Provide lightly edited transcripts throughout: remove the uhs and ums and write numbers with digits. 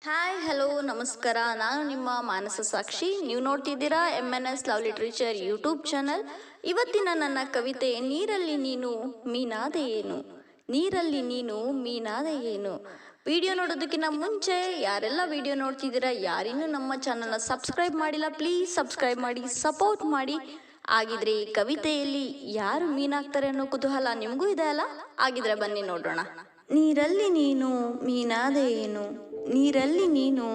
Hi hello ನಮಸ್ಕಾರ. ನಾನು ನಿಮ್ಮ ಮಾನಸ ಸಾಕ್ಷಿ. ನೀವು ನೋಡ್ತಿದ್ದೀರಾ MNS love literature YouTube channel. ಇವತ್ತಿನ ನನ್ನ ಕವಿತೆ ನೀರಲ್ಲಿ ನೀನು ಮೀನಾದೆ ಏನು. ನೀರಲ್ಲಿ ನೀನು ಮೀನಾದೆ ಏನು. ವಿಡಿಯೋ ನೋಡೋದಕ್ಕಿಂತ ಮುಂಚೆ ಯಾರೆಲ್ಲ ವಿಡಿಯೋ ನೋಡ್ತಿದ್ದೀರಾ, ಯಾರಿನ್ನೂ ನಮ್ಮ ಚಾನಲ್ನ ಸಬ್ಸ್ಕ್ರೈಬ್ ಮಾಡಿಲ್ಲ, ಪ್ಲೀಸ್ ಸಬ್ಸ್ಕ್ರೈಬ್ ಮಾಡಿ, ಸಪೋರ್ಟ್ ಮಾಡಿ. ಆಗಿದ್ರೆ ಈ ಕವಿತೆಯಲ್ಲಿ ಯಾರು ಮೀನಾಗ್ತಾರೆ ಅನ್ನೋ ಕುತೂಹಲ ನಿಮಗೂ ಇದೆ ಅಲ್ಲ? ಆಗಿದ್ರೆ ಬನ್ನಿ ನೋಡೋಣ. ನೀರಲ್ಲಿ ನೀನು ಮೀನಾದೆ ಏನು. ನೀರಲ್ಲಿ ನೀನು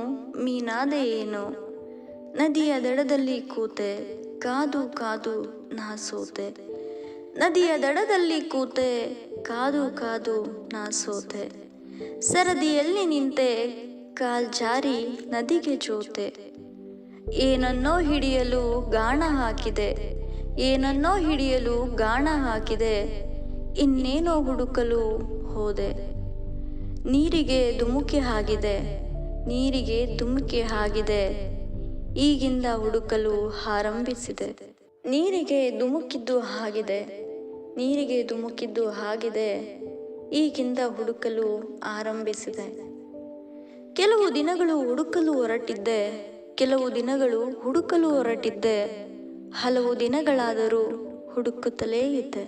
ಮೀನಾದೆ ಏನು. ನದಿಯ ದಡದಲ್ಲಿ ಕೂತೆ ಕಾದು ಕಾದು ನಾ ಸೋತೆ. ನದಿಯ ದಡದಲ್ಲಿ ಕೂತೆ ಕಾದು ಕಾದು ನಾ ಸೋತೆ. ಸರದಿಯಲ್ಲಿ ನಿಂತೆ ಕಾಲ್ಜಾರಿ ನದಿಗೆ ಜೋತೆ. ಏನನ್ನೋ ಹಿಡಿಯಲು ಗಾಣ ಹಾಕಿದೆ, ಏನನ್ನೋ ಹಿಡಿಯಲು ಗಾಣ ಹಾಕಿದೆ. ಇನ್ನೇನೋ ಹುಡುಕಲು ಹೋದೆ. ನೀರಿಗೆ ಧುಮುಕಿ ಆಗಿದೆ, ನೀರಿಗೆ ಧುಮುಕಿ ಆಗಿದೆ. ಈಗಿಂದ ಹುಡುಕಲು ಆರಂಭಿಸಿದೆ. ನೀರಿಗೆ ಧುಮುಕಿದ್ದು ಆಗಿದೆ, ನೀರಿಗೆ ಧುಮುಕಿದ್ದು ಆಗಿದೆ. ಈಗಿಂದ ಹುಡುಕಲು ಆರಂಭಿಸಿದೆ. ಕೆಲವು ದಿನಗಳು ಹುಡುಕಲು ಹೊರಟಿದ್ದೆ, ಕೆಲವು ದಿನಗಳು ಹುಡುಕಲು ಹೊರಟಿದ್ದೆ. ಹಲವು ದಿನಗಳಾದರೂ ಹುಡುಕುತ್ತಲೇ ಇದ್ದೆ.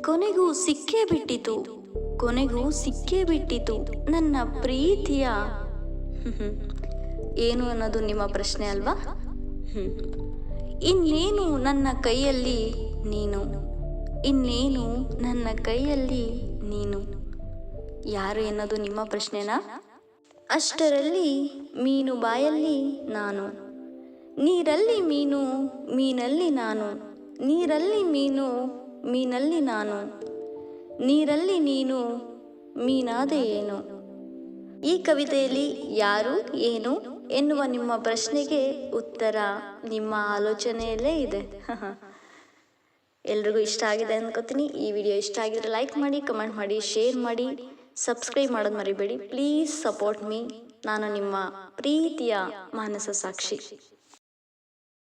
ಕೊನೆಗೂ ಸಿಕ್ಕೇ ಬಿಟ್ಟಿತು, ಕೊನೆಗೂ ಸಿಕ್ಕೇ ಬಿಟ್ಟಿತು ನನ್ನ ಪ್ರೀತಿಯ ಏನು ಅನ್ನೋದು ನಿಮ್ಮ ಪ್ರಶ್ನೆ ಅಲ್ವಾ? ಇನ್ನೇನು ನನ್ನ ಕೈಯಲ್ಲಿ ನೀನು, ಇನ್ನೇನು ನನ್ನ ಕೈಯಲ್ಲಿ ನೀನು. ಯಾರು ಎನ್ನೋದು ನಿಮ್ಮ ಪ್ರಶ್ನೆನಾ? ಅಷ್ಟರಲ್ಲಿ ಮೀನು ಬಾಯಲ್ಲಿ ನಾನು, ನೀರಲ್ಲಿ ಮೀನು ಮೀನಲ್ಲಿ ನಾನು, ನೀರಲ್ಲಿ ಮೀನು ಮೀನಲ್ಲಿ ನಾನು. ನೀರಲ್ಲಿ ನೀನು ಮೀನಾದೆ ಏನು. ಈ ಕವಿತೆಯಲ್ಲಿ ಯಾರು ಏನು ಎನ್ನುವ ನಿಮ್ಮ ಪ್ರಶ್ನೆಗೆ ಉತ್ತರ ನಿಮ್ಮ ಆಲೋಚನೆಯಲ್ಲೇ ಇದೆ. ಎಲ್ರಿಗೂ ಇಷ್ಟ ಆಗಿದೆ ಅನ್ಕೋತೀನಿ. ಈ ವಿಡಿಯೋ ಇಷ್ಟ ಆಗಿದ್ರೆ ಲೈಕ್ ಮಾಡಿ, ಕಮೆಂಟ್ ಮಾಡಿ, ಶೇರ್ ಮಾಡಿ, ಸಬ್ಸ್ಕ್ರೈಬ್ ಮಾಡೋದು ಮರಿಬೇಡಿ. Please support me. ನಾನು ನಿಮ್ಮ ಪ್ರೀತಿಯ ಮಾನಸ ಸಾಕ್ಷಿ.